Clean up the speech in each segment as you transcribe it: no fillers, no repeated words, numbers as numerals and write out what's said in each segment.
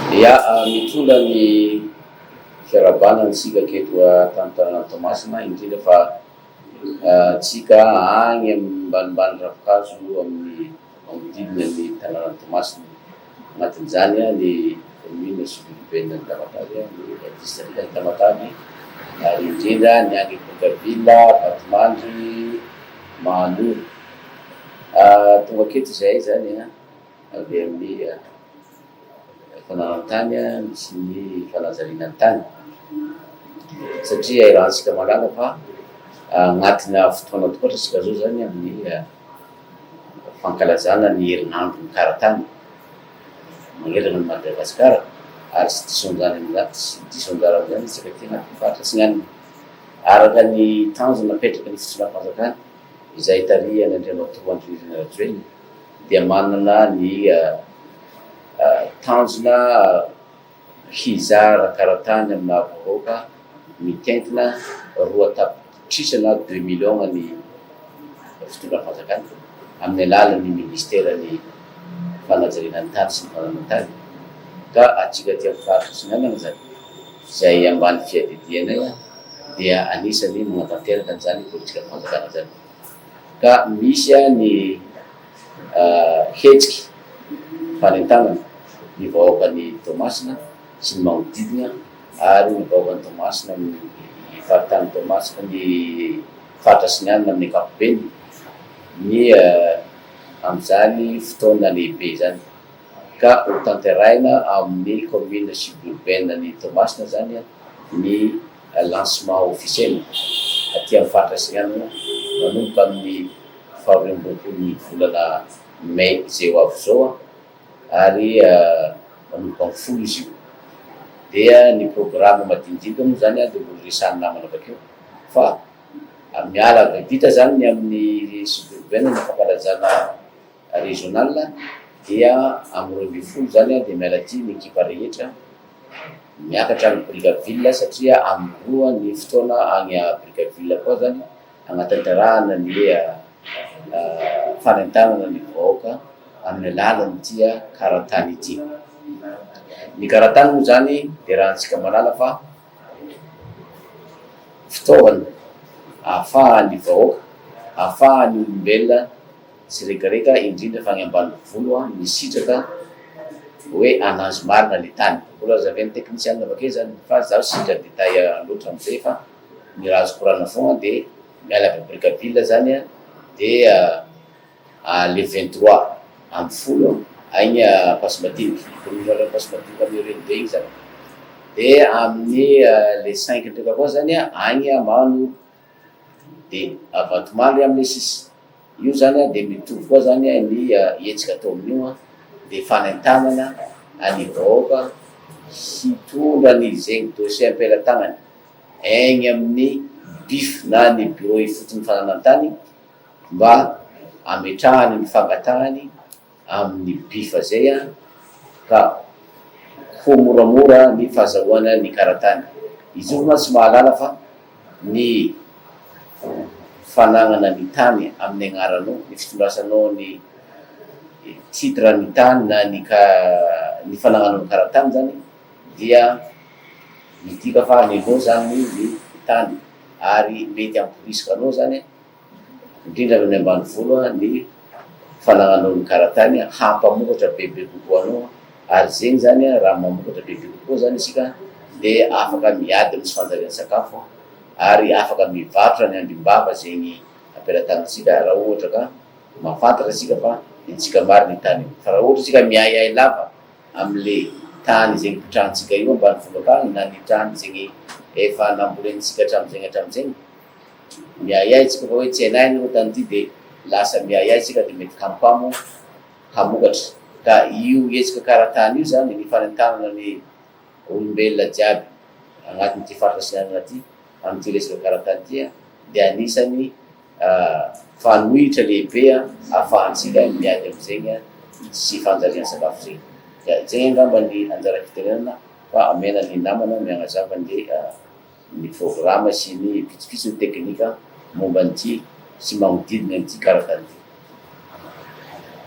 Ia mitondra ny fiarabanana tsika keto tantanana Toamasina indrindra fa tsika agny ambanimbany ravikazo amin'ny manodidina ny tanàna Toamasina. Agnatin'izany ny commune suburbaine ny Tamatavy, ny district ny Tamatavy, ary indrindra ny agny Bokavilla, Vatomandry, Mahanoro. Tonga aketo zay zany avy amin'ny fananantany misy ny fanazariana tany satria irahantsika malala fa agnatina fotoana tokotra sika zao zany amin'ny fankalazana ny herinandro ny karatany manerana ny Madagasikara, ary tsy diso anjara amizany tsika ty agnatin'ny faritra Atsinanana araka ny tanjona napetraka ny fitondram-panjakana izay tarihany Andriamatoa Andry Rajoelina dia manana ny tanjona hizara karatany amina vahoaka mitentina 2 millions ny fitondram-panjakana amin'ny alalan'ny ministeran'ny fanajariana tany sy ny fananantany. Ka atsika ty amin'ny faritra Atsinanana zany zay ambany fiadidiana dia anisany manatanteraka an'izany politika fanjakana zany. Ka misy ny hetsiky fanentanana ny vahoakan'ny Toamasina sy ny manodidina, ary ny vahoakan'ny Toamasina amin'ny faritany Toamasina ny faritra Atsinanana amin'ny ankapobeny ny amin'izany fotoana lehibe zany. Ka ho tanteraina amin'ny commune suburbaine ny Toamasina zany ny lancement officiel aty amin'ny faritra Atsinanana manomboka amin'ny 12 volana May zay ho avy zao, ary manomboka amin'ny 10 izy io. Dia ny programme madinidika moa zany dia mbola resan'ny namana bakeo fa miala vita zany ny amin'ny suburbaine ny fankalazana régional dia amin'ny 12 zany dia miala ty ny ekipa rehetra miakatra amin'ny Brigaville satria amin'ny ny fotoana agny Brigaville koa zany agnatanterahana ny fanentanana ny vahoaka amin'ny alalan'ny tia karatany ity. Ny karatany moa zany dia rahantsika malala fa fitaovana ahafahan'ny vahoaka, ahafahan'ny olombelona sy rekareka indrindra fa agny ambanivolo misitraka hoe anazy marina le tany. Mbola zavain'ny technicienne avake zany fa zaho sindra détail loatra amizay fa ny raha azoko korana foana dia miala avy Brigaville zany dia le 23 amin'ny folo agny Pasimadinika, commune Pasimadinika amin'ny Renibe igny zany. Dia amin'ny le 5 ndraika koa zany agny Mahanoro, dia Vatomandry amin'ny 6. Io zany dia mitovy koa zany ny hetsika atao amin'io dia fanentanana ny vahoaka hitondra ny zegny dossier ampelatagnany egny amin'ny BIF na ny bureau ifotony fananantany mba ametrahany ny fangatahany amin'ny BIF zay ka ho moramora ny fahazahoana ny karatany. Izy io ma tsy mahalala fa ny fanagnana ny tany amin'ny agnaranao, ny fitondrasanao ny titre ny tany na ny fanagnanao ny karatany zany dia midika fa nenao zany ny tany, ary mety amporisika anao zany indrindra amin'ny ambanivolo ny fanagnanao ny karatany hampamokatra bebe kokoa anao, ary zegny zany raha mamokatra bebe kokoa zany isika dia afaka miady amin'ny tsy fanjariana sakafo, ary afaka mivarotra ny andrimbava zegny ampelatagnantsika raha ohatra ka mahafantatra sika fa itsika marina ny tany. Fa raha ohatra sika miayay lava amin'le tany zegny pitrantsika io ambanivolo akany na ny tany zegny efa nambolenitsika hatramin'zegny miayay tsika fa hoe tsy hainay io tany ity dia lasa miayay tsika dia mety kampamo hamokatra. Ka io hetsika karatany io zany ny fanentanana ny olombelona jiaby agnatin'ity faritra Atsinanana ty amin'ity resaka karatany ty dia anisany fanohitra lehibe ahafahantsika miady amin'izegny sy fanjariana sakafo zegny. Ka zegny angamba ny anjara fitenenana fa amena ny namana mianazava ny programme sy ny vitsivitsy ny teknika momba an'ity sy manodidina an'ity karatany ty.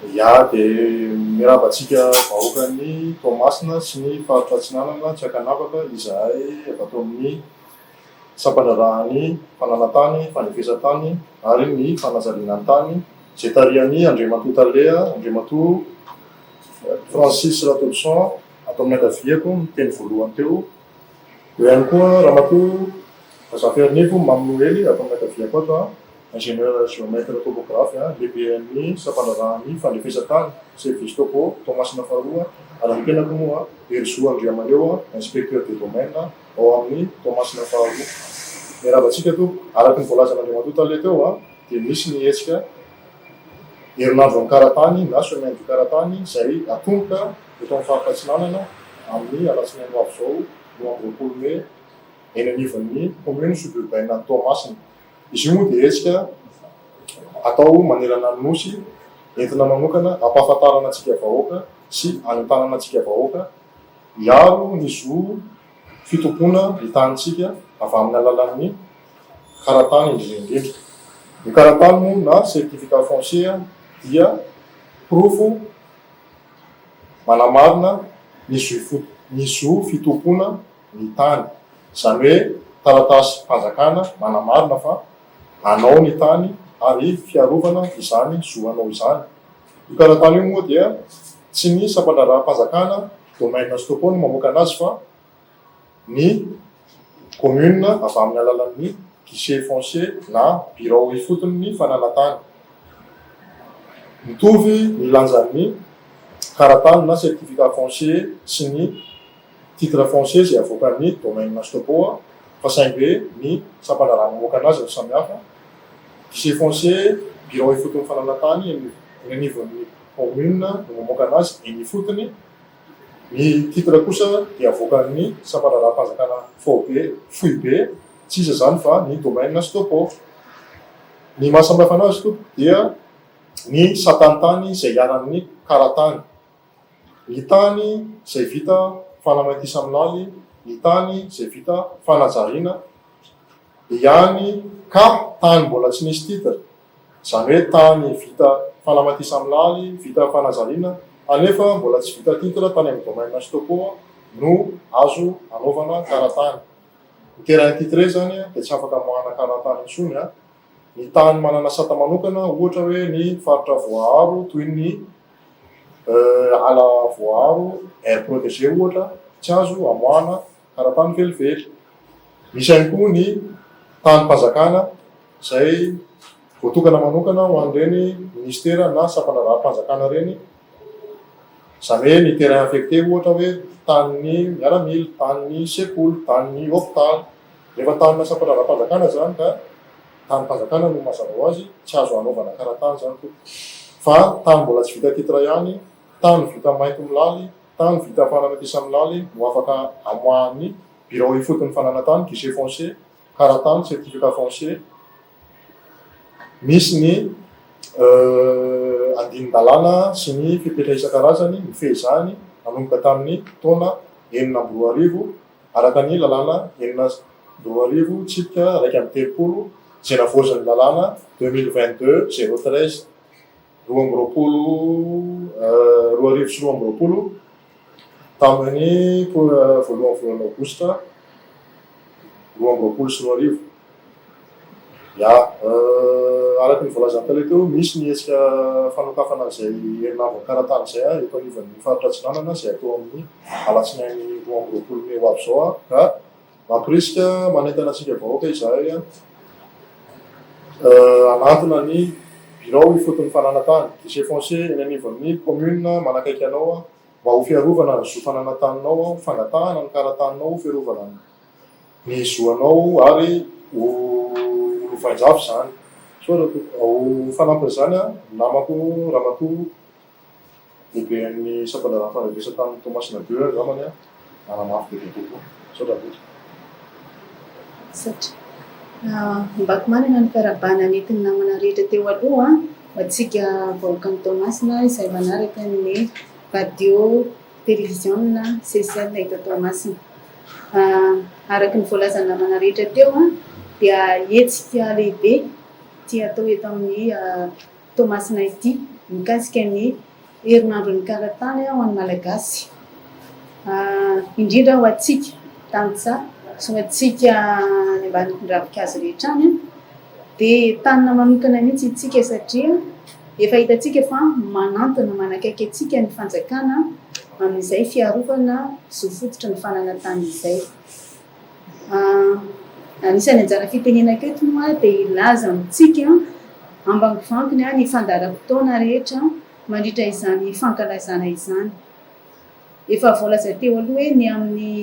Ia dia miravantsika vahoaka ny Toamasina sy ny faritra Atsinanana tsy Akanavaka izay avy ato amin'ny sampanarahany fananantany, fanefesantany ary ny fanajalinan-tany izay tarihany Andriamatoa Talea, Andriamatoa Francis Ratobison ato amin'ny ankaviako ny teny voalohany teo. Eo ihany koa Ramatoa Zaferinevo Maminoely ato amin'ny ankaviako ato ingénieur géomètre topographe lehibe amin'ny sampanarahany fanefesantany service topo Toamasina faharoa ary ny tenako moa Erzo Andriamaleo inspecteur de domaine ao amin'ny Toamasina faharoa. Miaravantsika to araky ny voalazan'Andriamatoa Talea teo dia misy ny hetsika herinandro amin'ny karatany na semaine du karatany izay atomboka eto amin'ny faritra Atsinanana amin'ny alatsinainy ho avy izao no amin'ny 20 Mai eny anivon'ny commune suburbaine Toamasina. Izy io moa dia hetsika atao manerana ny nosy entina manokana ampahafantarana antsika vahoaka sy anentanana antsika vahoaka hiaro ny zo fitompona hitantsika avy amin'ny alalan'ny karatany indrindra. Ny karatany moa na certificat foncier dia profo manamarina ny zo fitompona ny tany, izany hoe taratasy fanjakana manamarina fa anao ny tany ary fiarovana izany zo anao izany. Io karatany io moa dia tsy ny sampanaraha-panjakana domaine sy topo no mamoaka anazy fa ny commune avy amin'ny alalan'ny guichet foncier na bureau ifotony ny fananantany. Mitovy ny lanjan'ny karatany na certificat foncier sy ny titre foncier izay avoakan'ny domaine sy topo fa saingy ny sampanaraha mamoaka anazy no samihafa. Guichet foncier bureau ifotony fananantany eny anivon'ny commune no mamoaka anazy eny ifotony. Ny titre kosa dia avoakan'ny sampanaraha-panjakana fohy be tsy iza zany fa ny domaine sy topo. Ny mahasamihafa anazy to dia ny satantany izay iaran'ny karatany, ny tany izay vita fanamaitisa amin'ny laly, ny tany izay vita fanajariana ihany ka tany mbola tsy nisy titre, izany hoe tany vita fanamatisa amin'ny laly, vita fanajariana anefa mbola tsy vita titre tany amin'ny domaine sy topo no azo anaovana karatany. Ny terrain titré zany dia tsy afaka mohana karatany intsony. Ny tany manana sata manokana ohatra hoe ny faritra voaharo toy ny ala voaharo aire protégé ohatra tsy azo amoahana karatany velively. Misy ihany koa ny tany-panjakana izay voatokana manokana ho an'ireny ministera na sampanaraha-panjakana reny, izany hoe ny terrain affecté ohatra hoe tanin'ny miaramila, tanin'ny sekoly, tanin'ny hôpitaly. Rehefa tanina sampanaraha-panjakana zany ka tany-panjakana no mazava ho azy tsy azo anaovana karatany zany to. Fa tany mbola tsy vita titre ihany, tany vita mainty milaly, tany vita fanamatisa milaly no afaka amoahan'ny bureau ifotony fananantany guichet foncier karatany certificat foncier. Misy ny andinin-dalàna sy ny fipetra isan-karazany mifehizany nanomboka tamin'ny taona 2010 araka ny lalàna 2010 tsipika 1/30 izay navoazan'ny lalàna 2022-013 2020 tamin'ny voalohan'ny aogositra 2020. Araky ny voalazan'ny Talea teo, misy ny hetsika fanokafana izay herinandro karatany izay eto anivon'ny faritra Atsinanana izay atao amin'ny alatsinainy 2020 Mai ho avy izao ka mampirisika manentana antsika vahoaka izahay anantona ny bureau ifotony fananantany guichet foncier eny anivon'ny commune manakaiky anao mba ho fiarovana ny zo fananantaninao, fangatahana ny karatanao, fiarovana ny zoanao ary ho fainjafy zany. So ho fanampy zany namako Ramatoa lehibe amin'ny sampanaraha fanefesantany Toamasina 2 zamany manamafy bebe kokoa. So mbako manana ny fiarabana nentina namana rehetra teo aloha ho antsika vahoakan'ny Toamasina izay manaraka ny radio télévision CCL eto Toamasina. Araky ny voalazan'ny namana rehetra teo dia hetsika lehibe ty atao eto amin'ny Toamasina ity mikasika ny herinandron'ny karatany ho an'ny malagasy. Indrindra ho antsika tanitsa sy ho antsika ny ambaniky ravikazy rehetra any dia tanina manokana mihitsy itsika satria efa hitantsika fa manantona manakaiky antsika ny fanjakana amin'izay fiarovana zo fototra ny fananantany izay. Anisany anjara fitenena aketo moa dia ilaza amintsika ambanivoanginy ny fandaharam-potoana rehetra mandritra izany fankalazana izany. Efa voalaza teo aloha hoe ny amin'ny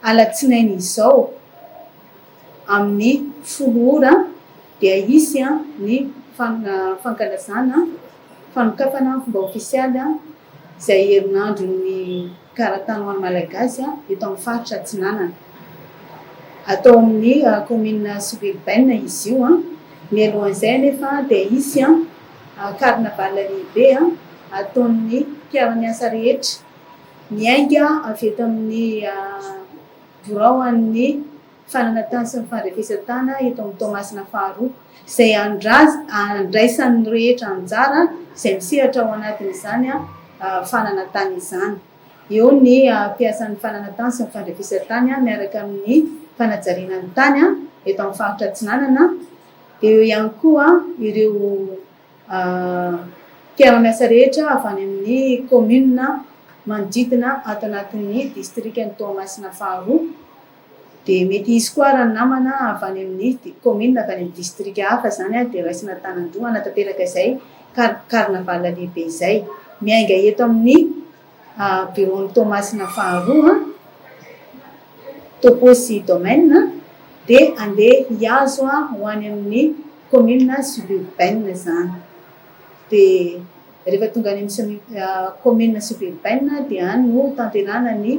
alatsinainy izao amin'ny 10 ora dia isy ny fankalazana fanokafana fomba ofisialy izay herinandro ny karatany ho an'ny malagasy eto amin'ny faritra Atsinanana. Atao amin'ny commune suburbaine izy io mialohan'izay nefa dia isy carnaval lehibe ataon'ny mpiara-miasa rehetra miainga avy eto amin'ny birao an'ny fananantany sy ny fandrefesantana eto amin'ny Toamasina faharoa izay andraisan'ny rehetra anjara izay misehatra ao anatin'izany fananantany izany. Eo ny mpiasan'ny fananantany sy ny fandrefesantany miaraka amin'ny fanajariana ny tany eto amin'ny faritra Atsinanana. Eo ihany koa ireo mpiara-miasa rehetra avy any amin'ny commune manodidina ato anatin'ny distriktan'ny Toamasina faharoa. Dia mety izy koa raha namana avy any amin'ny commune avy any amin'ny district hafa izany dia raisina tanandroa hanatanteraka izay carnaval lehibe izay. Miainga eto amin'ny bureau-ny Toamasina faharoa toposy domaine dia andeha hiazo ho any amin'ny commune suburbaine izany. Dia rehefa tonga any amin'ny commune suburbaine dia any no tanterana ny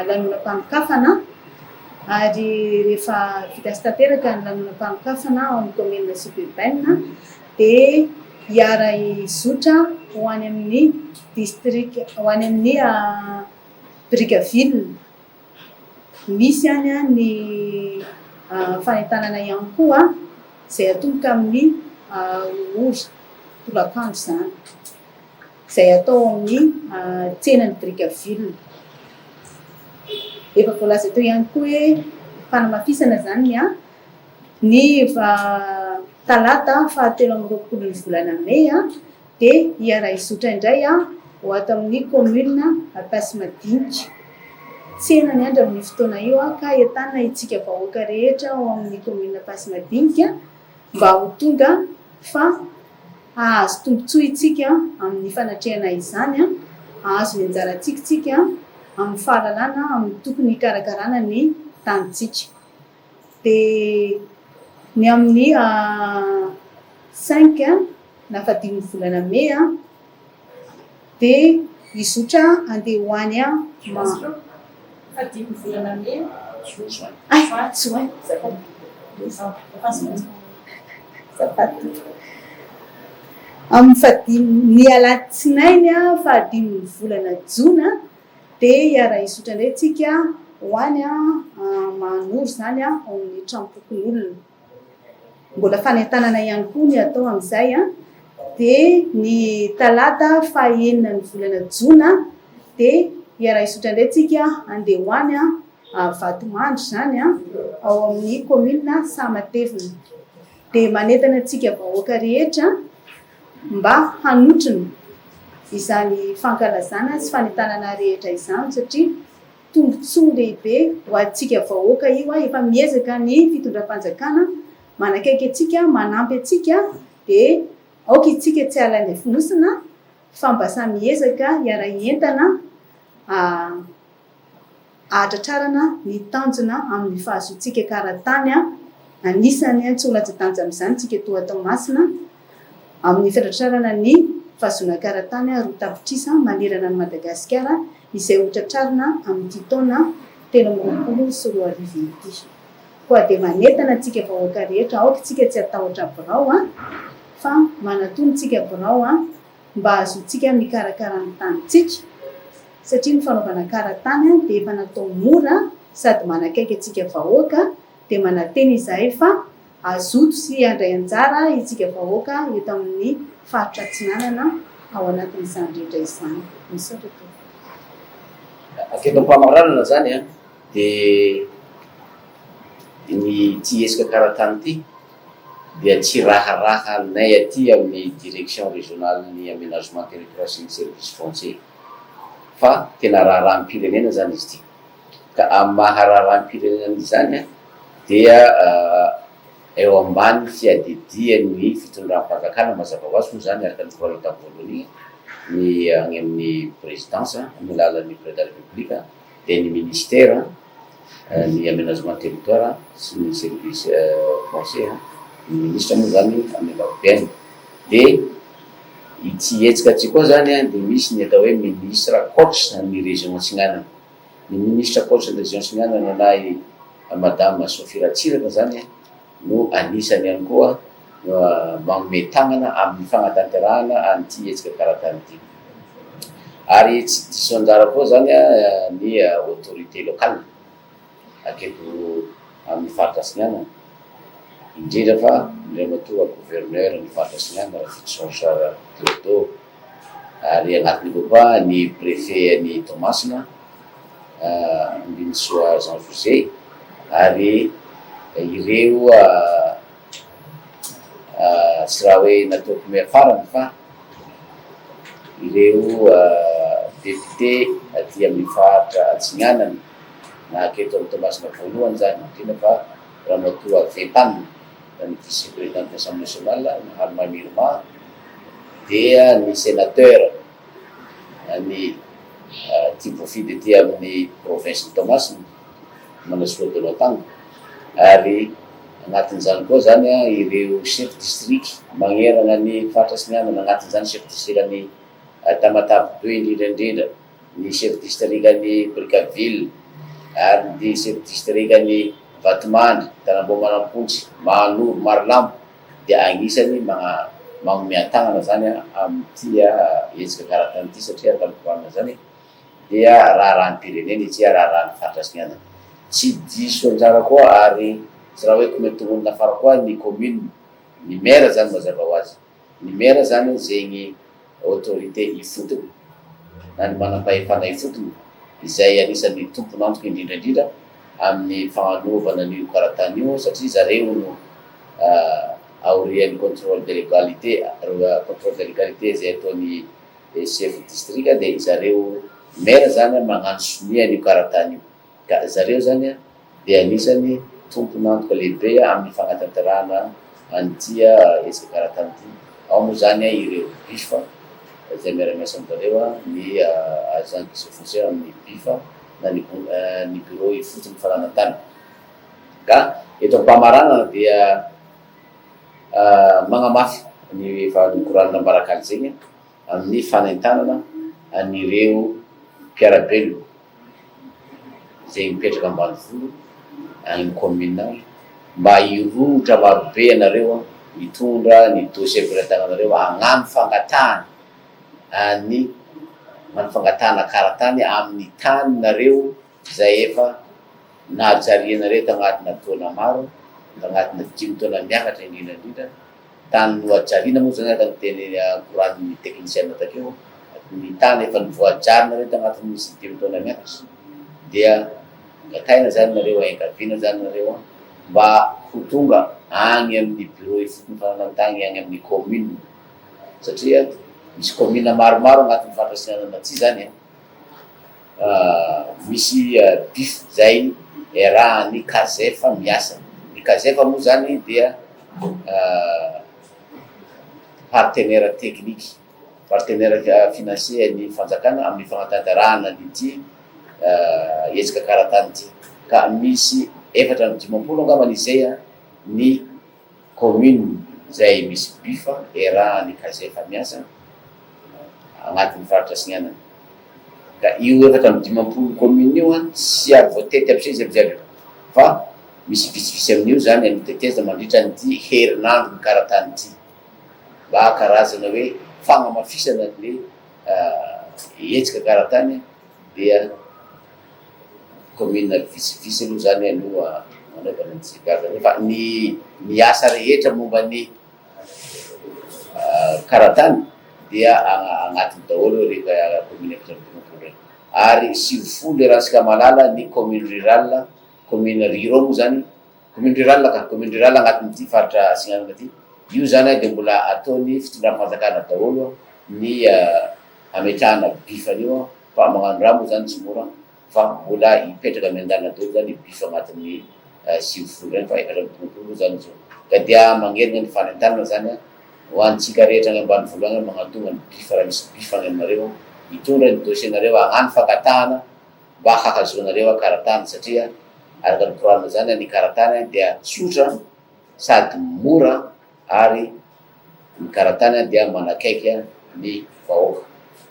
lanonam-panokafana ary rehefa vita sy tanteraka ny lanonam-panokafana ao amin'ny commune suburbaine dia hiara izotra ho any amin'ny district ho any amin'ny Brickaville. Misy any ny fanentanana ihany koa izay atomboka amin'ny Ory tolakandro izany izay atao amin'ny tsenan'ny Brickaville. Efa voalaza teo ihany koa hoe fanamafisana izany ny talata 27 ny volana May dia hiara izotra indray ho ato amin'ny commune Ampasimadinika. Tsena ny andro amin'ny fotoana io ka entanina itsika vahoaka rehetra ao amin'ny commune Ampasimadinika mba ho tonga fa ahazo tombontsoa itsika amin'ny fanatrehana izany, ahazo ny anjarantsika amin'ny fahalalana amin'ny tokony hikarakarana ny tanitsika. Dia ny amin'ny 5 na 15 volana May dia izotra andeha ho any amin'ny ny alatsinainy 15 volana Jona dia hiara izotra indray tsika ho any Manoro izany ao amin'ny trampokon'olona. Mbola fanentanana ihany koa ny atao amin'izay dia ny talata 9 ny volana Jona dia hiara izotra indray tsika andeha ho any Vatomandry izany ao amin'ny commune Sahamatevina. Dia manentana antsika vahoaka rehetra mba hanotrona izany fankalazana sy fanentanana rehetra izany satria tombontsoa lehibe ho antsika vahoaka io efa miezaka ny fitondram-panjakana manakaiky antsika manampy antsika dia aoka itsika tsy alain'ny fonosina fa mba samy miezaka hiara entana ahatratrarana ny tanjona amin'ny fahazoantsika karatany anisany tsy ho latsa-danja amin'izany tsika toa Toamasina amin'ny fiatratrarana ny fahazoana karatany roa tapitrisa manerana ny Madagasikara izay ho tratrarina amin'ny taona 2024 ity. Koa dia manentana antsika vahoaka rehetra aoka tsika tsy atahotra birao fa manatony tsika birao mba ahazoantsika mikarakara ny tanitsika satria ny fanaovana karatany dia efa natao mora sady manakaiky antsika vahoaka dia mananteny izahay fa azoto sy handray anjara itsika vahoaka eto amin'ny faritra Atsinanana ao anatin'izany rehetra izany. Misaotra tompoko. Aketo am-pamaranana zany a, de ny ty hetsika karatany ty dia tsy raharahannay aty amin'ny direction régionale-ny aménagement territoire sy ny service foncier, fa tena raharahan'ny-pirenena zany izy ty. Ka amin'ny maharaharan'ny-pirenena zany a dia eo ambany fiadedian'ny fitondram-panjakana mazava ho azy moa zany araka ny voalotany voalohany ny any amin'ny présidence amin'ny lalan'ny président de la république dia ny ministère ny aménagement territoire sy ny service foncier ny ministre moa zany amin'ny ankapobeny. De ity hetsika ty koa zany a, de misy ny atao hoe ministre coach ny région Atsinanana. Ny ministre coach ny région Atsinanana na madame Sophie Ratsiraka zany a, no anisany ihany koa manome tagnana amin'ny fanatanterahana an'ity hetsika karatany ity. Ary tsy diso anjara koa zany a ny autorité locale aketo amin'ny faritra Atsinanana, indrindra fa indray matoa gouverneur ny faritra Atsinanana Fitsonsara Théodore, ary agnatiny koa ny préfet ny Toamasina Mbinisoa Jean José, ary ireo tsy raha hoe nataoko miafarany fa ireo député aty amin'ny faritra Atsinanana na aketo amin'ny Toamasina voalohany zany, indrindra fa ramatoa Vetane ny vice président de l'Assemblée nationale Harma Mirma, dia ny sénateur ny ty voafidy ty amin'ny province ny Toamasina Manasoa Dolotany, ary anatin'izany koa zany a ireo chef district magnerana ny faritra Atsinanana, anatin'izany chef district ny Tamatave 2 indrindra, ny chef district ny Brickaville, ary ny chef district ny Vatomandry, Tanambo Manampontsy, Mahanoro, Marilambo, dia agnisany manome tagnana zany amin'ity hetsika karatany ity, satria tampokoanina zany dia raharahan'ny-pirenena izy, raharahan'ny faritra Atsinanana. Tsy diso anjara koa ary tsy raha hoe kometongonina fara koa ny commune, ny maire zany mazava ho azy. Ny maire zany zegny autorité ifotony na ny manam-pahefana ifotony, izay anisan'ny tompon'antoka indrindrandrindra amin'ny fagnanovana an'io karatany io, satria zareo no aorian'ny contrôle de légalité, contrôle de légalité zay ataon'ny chef district, de zareo maire zany magnano sonia an'io karatany io. Ka zareo zany a dia anisany tompon'antoka lehibe amin'ny fanatanterahana an'ity hetsika karatany ity. Ao moa zany ireo BIF zay miara-miasa amin'zareo ny agent de foncier amin'ny BIF na ny bureau ifotony faranantany. Ka eto am-pamaranana dia magnamafy ny koranina mbarak'aly zegny amin'ny fanaintanana an'ireo mpiarabelona zay mipetraka ambanivolo any commune any, mba hiromotra marobe anareo mitondra ny dossier ampirantananareo hagnano fangatahana fangatahana karatany amin'ny tany nareo zay efa nahajarianareo tagnatina taona maro, tagnatina 5 taona miakatra indrindrandrindra. Tany nohajariana moa zany araka ny teny koranin'ny technicien takeo, ny tany efa nivoajarinareo tagnatin'ny 5 taona miakatra, dia gataina zany nareo, engaviana zany nareo mba ho tonga agny amin'ny bureau ifotony faranantany agny amin'ny commune, satria misy commune maromaro agnatin'ny faritra Atsinanana ty zany misy BIF zay rahan'ny kazefa miasa. Ny kazefa moa zany dia partenaire technique, partenaire financier ny fanjakana amin'ny fanatanterahana an'ity hetsika karatany ity. Ka misy 450 angambany izay ny commune zay misy BIF rahan'ny kazefa miasa agnatin'ny faritra Atsinanana. Ka io 450 commune io tsy ary voatety aby izy aby, fa misy visivisy amin'io zany aniteteza mandritra an'ity herinandro ny karatany ity, mba karazana hoe fagnamafisana le hetsika karatany, dia commune visivisy aloha zany aloha manaovana an'ity karatany. Fa ny asa rehetra momba ny karatany dia agnatin'ny daholo reka commune tompony ary 9 rahatsika malala ny commune rural commune ruraux moa zany commune rural ka commune rural agnatin'ity faritra Tsinanana ty io zany de mbola ataony fitondram-panjakana daholo ny ametrahana bifan'io fa magnano raha moa zany tsy mora fa mbola ipetraka amin'ny andalana daholo zany bifa agnatin'ny 9 reny fa efatra tompolo zany zao ka dia mangerina ny fanentanana zany ho antsika rehetra any ambany volohany magnatonga ny bifa raha misy bifa any aminareo hitondra ny dossiernareo hagnano fakatahana mba hahazoanareo karatany satria araka ny korana zany ny karatany dia tsotra sady mora ary ny karatany dia manakaiky ny vahoaka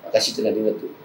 makasitrana andreo to